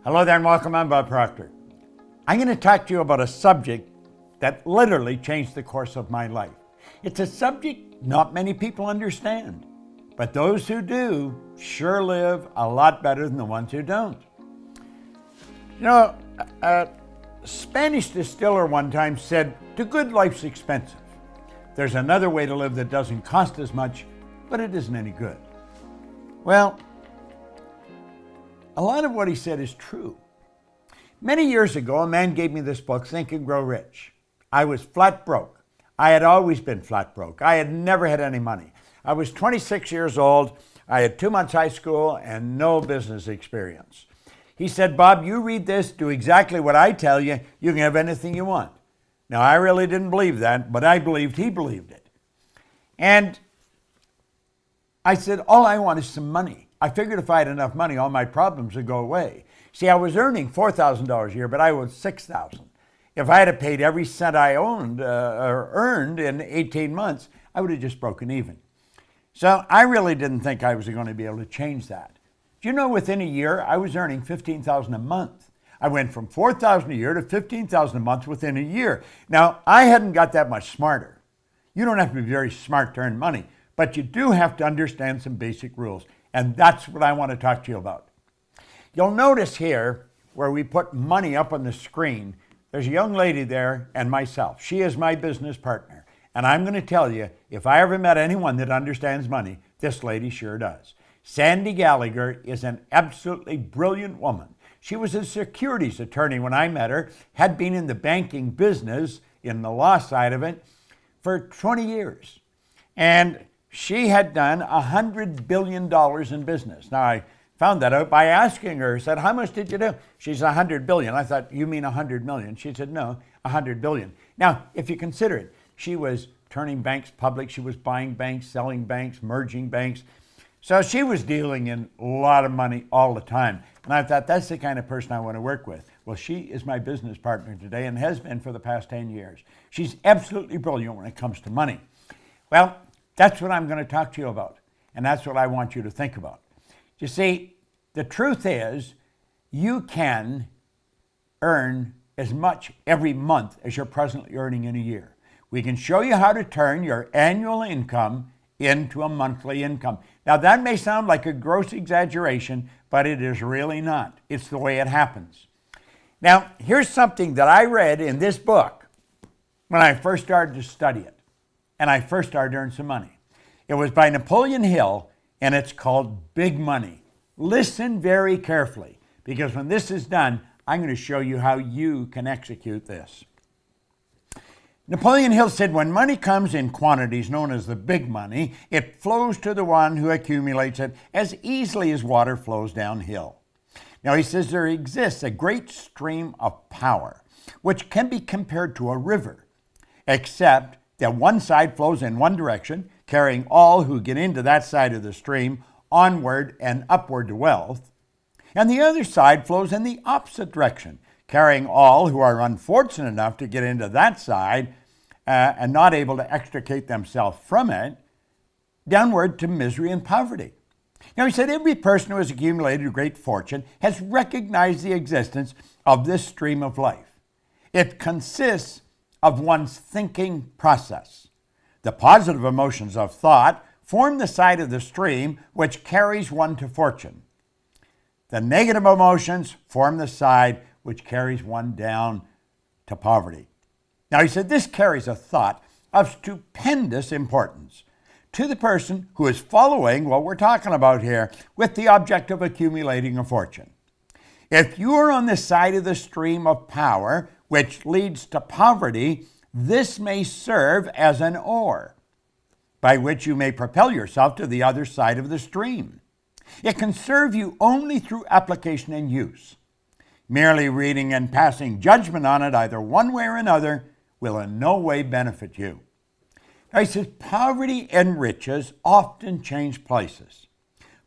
Hello there and welcome. I'm Bob Proctor. I'm going to talk to you about a subject that literally changed the course of my life. It's a subject not many people understand, but those who do sure live a lot better than the ones who don't. You know, a Spanish distiller one time said, "The good life's expensive. There's another way to live that doesn't cost as much, but it isn't any good." Well, a lot of what he said is true. Many years ago, a man gave me this book, Think and Grow Rich. I was flat broke. I had always been flat broke. I had never had any money. I was 26 years old. I had 2 months high school and no business experience. He said, "Bob, you read this, do exactly what I tell you, you can have anything you want." Now, I really didn't believe that, but I believed he believed it. And I said, all I want is some money. I figured if I had enough money, all my problems would go away. See, I was earning $4,000 a year, but I owed $6,000. If I had paid every cent I owned or earned in 18 months, I would have just broken even. So I really didn't think I was going to be able to change that. Do you know, within a year, I was earning $15,000 a month. I went from $4,000 a year to $15,000 a month within a year. Now, I hadn't got that much smarter. You don't have to be very smart to earn money, but you do have to understand some basic rules. And that's what I want to talk to you about. You'll notice here where we put money up on the screen, there's a young lady there and myself. She is my business partner. And I'm going to tell you, if I ever met anyone that understands money, this lady sure does. Sandy Gallagher is an absolutely brilliant woman. She was a securities attorney when I met her, had been in the banking business, in the law side of it, for 20 years. And she had done $100 billion in business. Now, I found that out by asking her. I said, "How much did you do?" She said, $100 billion. I thought, "You mean 100 million?" She said, "No, 100 billion. Now, if you consider it, she was turning banks public. She was buying banks, selling banks, merging banks. So she was dealing in a lot of money all the time. And I thought, that's the kind of person I want to work with. Well, she is my business partner today and has been for the past 10 years. She's absolutely brilliant when it comes to money. Well, that's what I'm going to talk to you about. And that's what I want you to think about. You see, the truth is, you can earn as much every month as you're presently earning in a year. We can show you how to turn your annual income into a monthly income. Now, that may sound like a gross exaggeration, but it is really not. It's the way it happens. Now, here's something that I read in this book when I first started to study it, and I first started to earn some money. It was by Napoleon Hill, and it's called Big Money. Listen very carefully, because when this is done, I'm going to show you how you can execute this. Napoleon Hill said, "When money comes in quantities known as the big money, it flows to the one who accumulates it as easily as water flows downhill." Now, he says there exists a great stream of power, which can be compared to a river, except that one side flows in one direction, carrying all who get into that side of the stream onward and upward to wealth, and the other side flows in the opposite direction, carrying all who are unfortunate enough to get into that side and not able to extricate themselves from it, downward to misery and poverty. Now, he said every person who has accumulated a great fortune has recognized the existence of this stream of life. It consists of one's thinking process. The positive emotions of thought form the side of the stream which carries one to fortune. The negative emotions form the side which carries one down to poverty. Now, he said this carries a thought of stupendous importance to the person who is following what we're talking about here with the object of accumulating a fortune. If you are on the side of the stream of power which leads to poverty, this may serve as an oar by which you may propel yourself to the other side of the stream. It can serve you only through application and use. Merely reading and passing judgment on it either one way or another will in no way benefit you. Now, he says poverty and riches often change places.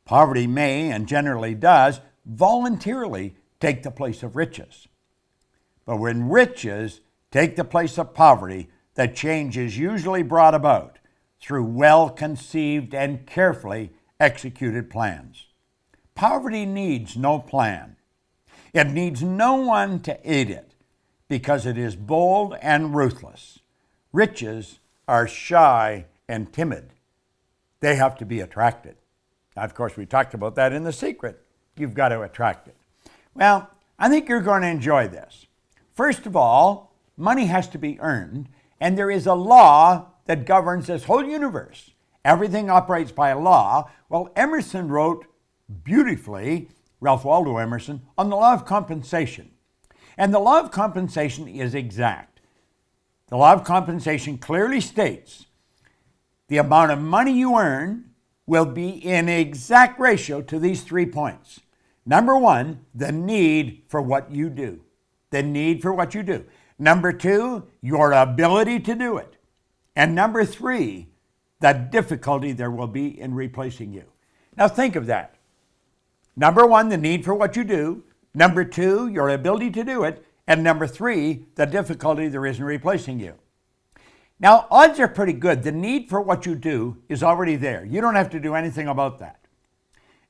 Poverty may, and generally does, voluntarily take the place of riches. But when riches take the place of poverty, the change is usually brought about through well-conceived and carefully executed plans. Poverty needs no plan. It needs no one to aid it because it is bold and ruthless. Riches are shy and timid. They have to be attracted. Now, of course, we talked about that in The Secret. You've got to attract it. Well, I think you're going to enjoy this. First of all, money has to be earned, and there is a law that governs this whole universe. Everything operates by a law. Well, Emerson wrote beautifully, Ralph Waldo Emerson, on the law of compensation. And the law of compensation is exact. The law of compensation clearly states the amount of money you earn will be in exact ratio to these 3 points. Number one, the need for what you do. The need for what you do. Number two, your ability to do it. And number three, the difficulty there will be in replacing you. Now think of that. Number one, the need for what you do. Number two, your ability to do it. And number three, the difficulty there is in replacing you. Now, odds are pretty good. The need for what you do is already there. You don't have to do anything about that.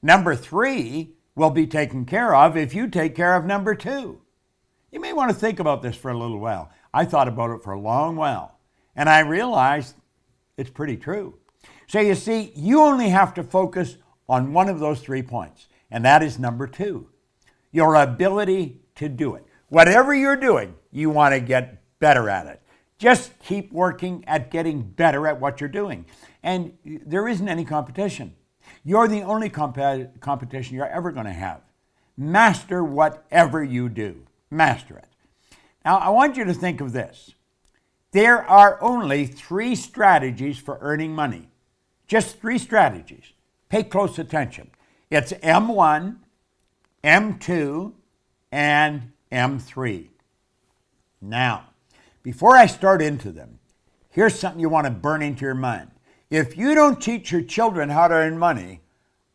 Number three will be taken care of if you take care of number two. You may want to think about this for a little while. I thought about it for a long while, and I realized it's pretty true. So you see, you only have to focus on one of those 3 points, and that is number two, your ability to do it. Whatever you're doing, you want to get better at it. Just keep working at getting better at what you're doing. And there isn't any competition. You're the only competition you're ever going to have. Master whatever you do. Master it. Now, I want you to think of this. There are only 3 strategies for earning money. Just 3 strategies. Pay close attention. It's M1, M2, and M3. Now, before I start into them, here's something you want to burn into your mind. If you don't teach your children how to earn money,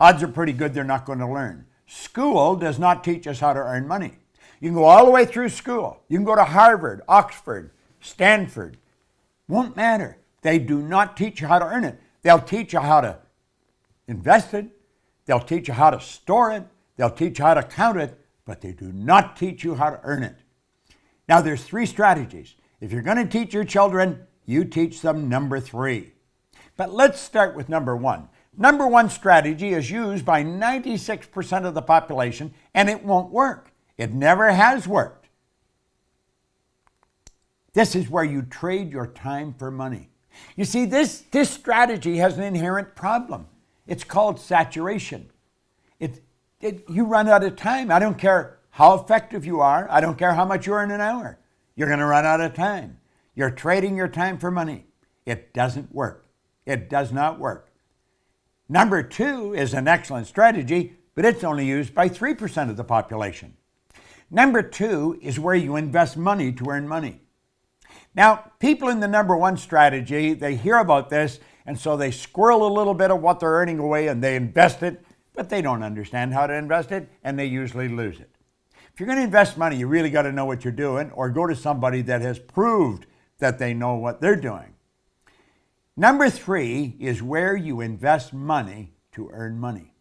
odds are pretty good they're not going to learn. School does not teach us how to earn money. You can go all the way through school. You can go to Harvard, Oxford, Stanford. Won't matter. They do not teach you how to earn it. They'll teach you how to invest it. They'll teach you how to store it. They'll teach you how to count it, but they do not teach you how to earn it. Now, there's 3 strategies. If you're going to teach your children, you teach them number 3. But let's start with number 1. Number 1 strategy is used by 96% of the population, and it won't work. It never has worked. This is where you trade your time for money. You see, this strategy has an inherent problem. It's called saturation. You run out of time. I don't care how effective you are. I don't care how much you earn an hour. You're going to run out of time. You're trading your time for money. It doesn't work. It does not work. Number 2 is an excellent strategy, but it's only used by 3% of the population. Number 2 is where you invest money to earn money. Now, people in the number 1 strategy, they hear about this, and so they squirrel a little bit of what they're earning away and they invest it, but they don't understand how to invest it, and they usually lose it. If you're going to invest money, you really got to know what you're doing, or go to somebody that has proved that they know what they're doing. Number 3 is where you invest money to earn money.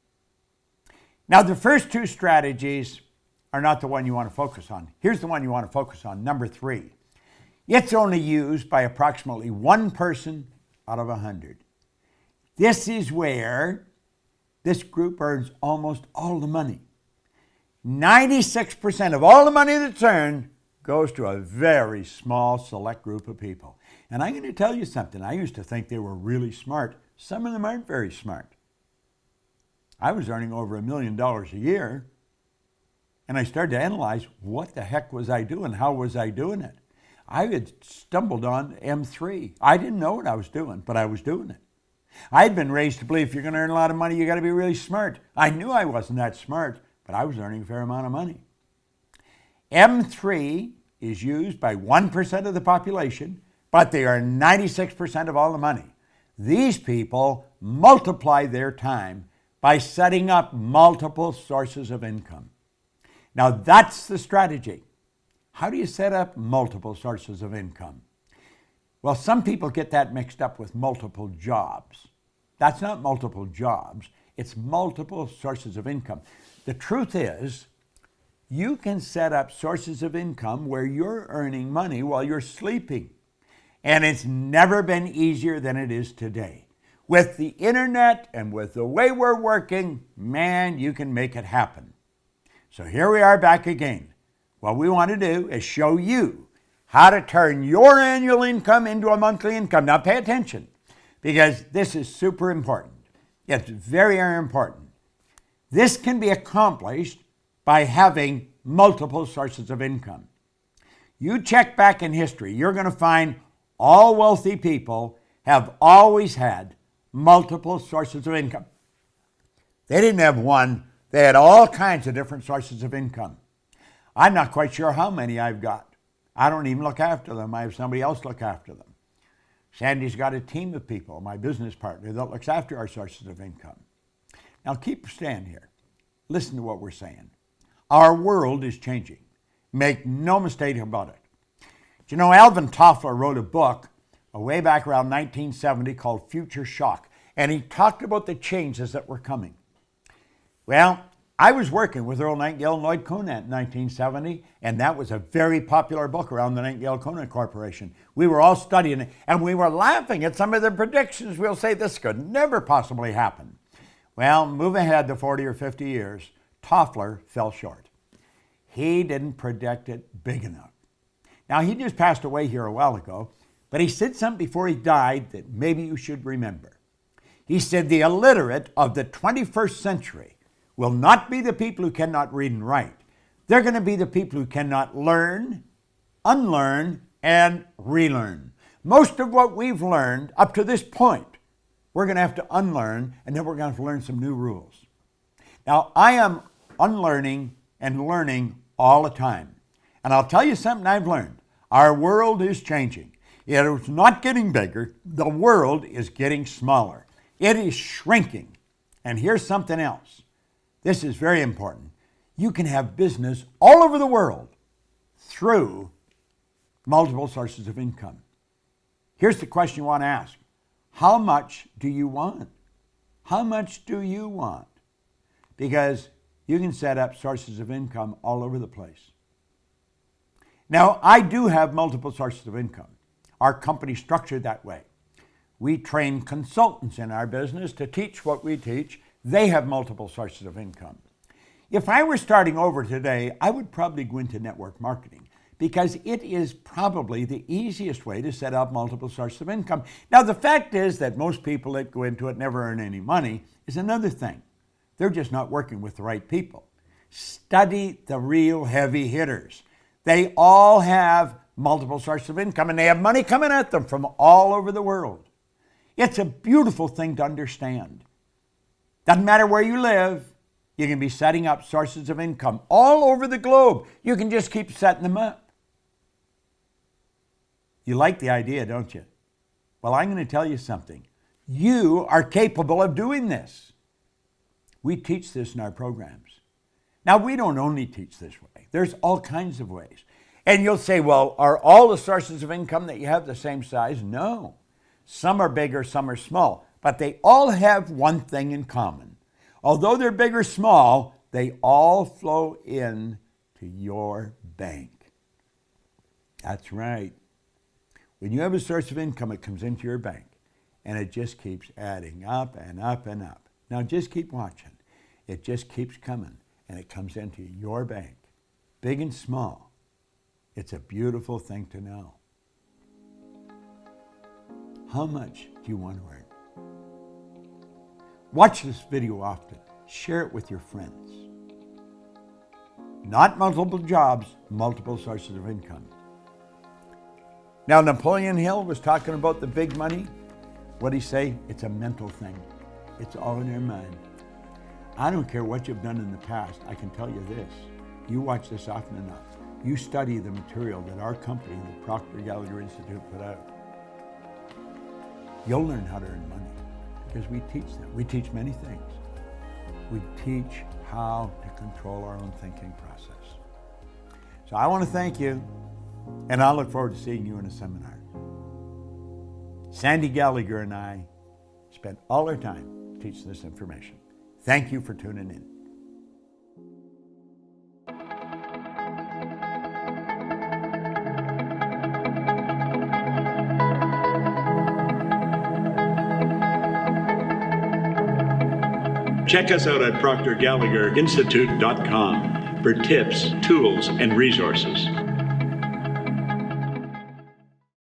Now, the first 2 strategies are not the one you want to focus on. Here's the one you want to focus on, number 3. It's only used by approximately 1 person out of 100. This is where this group earns almost all the money. 96% of all the money that's earned goes to a very small select group of people. And I'm going to tell you something. I used to think they were really smart. Some of them aren't very smart. I was earning over $1 million a year, and I started to analyze what the heck was I doing? How was I doing it? I had stumbled on M3. I didn't know what I was doing, but I was doing it. I had been raised to believe if you're going to earn a lot of money, you got to be really smart. I knew I wasn't that smart, but I was earning a fair amount of money. M3 is used by 1% of the population, but they are 96% of all the money. These people multiply their time by setting up multiple sources of income. Now, that's the strategy. How do you set up multiple sources of income? Well, some people get that mixed up with multiple jobs. That's not multiple jobs. It's multiple sources of income. The truth is, You can set up sources of income where you're earning money while you're sleeping. And it's never been easier than it is today. With the internet and with the way we're working, man, you can make it happen. So here we are back again. What we want to do is show you how to turn your annual income into a monthly income. Now pay attention, because this is super important. It's very, very important. This can be accomplished by having multiple sources of income. You check back in history, you're going to find all wealthy people have always had multiple sources of income. They didn't have one, they had all kinds of different sources of income. I'm not quite sure how many I've got. I don't even look after them. I have somebody else look after them. Sandy's got a team of people, my business partner, that looks after our sources of income. Now keep stand here. Listen to what we're saying. Our world is changing. Make no mistake about it. You know, Alvin Toffler wrote a book way back around 1970 called Future Shock, and he talked about the changes that were coming. Well, I was working with Earl Nightingale and Lloyd Conant in 1970, and that was a very popular book around the Nightingale-Conant Corporation. We were all studying it, and we were laughing at some of the predictions. We'll say this could never possibly happen. Well, move ahead to 40 or 50 years, Toffler fell short. He didn't predict it big enough. Now, he just passed away here a while ago, but he said something before he died that maybe you should remember. He said the illiterate of the 21st century will not be the people who cannot read and write. They're going to be the people who cannot learn, unlearn, and relearn. Most of what we've learned up to this point, we're going to have to unlearn, and then we're going to have to learn some new rules. Now, I am unlearning and learning all the time. And I'll tell you something I've learned. Our world is changing. It is not getting bigger. The world is getting smaller. It is shrinking. And here's something else. This is very important. You can have business all over the world through multiple sources of income. Here's the question you want to ask. How much do you want? How much do you want? Because you can set up sources of income all over the place. Now, I do have multiple sources of income. Our company's structured that way. We train consultants in our business to teach what we teach. They have multiple sources of income. If I were starting over today, I would probably go into network marketing because it is probably the easiest way to set up multiple sources of income. Now, the fact is that most people that go into it never earn any money is another thing. They're just not working with the right people. Study the real heavy hitters. They all have multiple sources of income, and they have money coming at them from all over the world. It's a beautiful thing to understand. Doesn't matter where you live, you can be setting up sources of income all over the globe. You can just keep setting them up. You like the idea, don't you? Well, I'm going to tell you something. You are capable of doing this. We teach this in our programs. Now, we don't only teach this way. There's all kinds of ways. And you'll say, well, are all the sources of income that you have the same size? No. Some are bigger, some are small. But they all have one thing in common. Although they're big or small, they all flow in to your bank. That's right. When you have a source of income, it comes into your bank. And it just keeps adding up and up and up. Now just keep watching. It just keeps coming. And it comes into your bank. Big and small. It's a beautiful thing to know. How much do you want to earn? Watch this video often. Share it with your friends. Not multiple jobs, multiple sources of income. Now, Napoleon Hill was talking about the big money. What did he say? It's a mental thing. It's all in your mind. I don't care what you've done in the past. I can tell you this. You watch this often enough. You study the material that our company, the Proctor Gallagher Institute, put out. You'll learn how to earn money because we teach them. We teach many things. We teach how to control our own thinking process. So I want to thank you, and I look forward to seeing you in a seminar. Sandy Gallagher and I spent all our time teaching this information. Thank you for tuning in. Check us out at ProctorGallagherInstitute.com for tips, tools, and resources.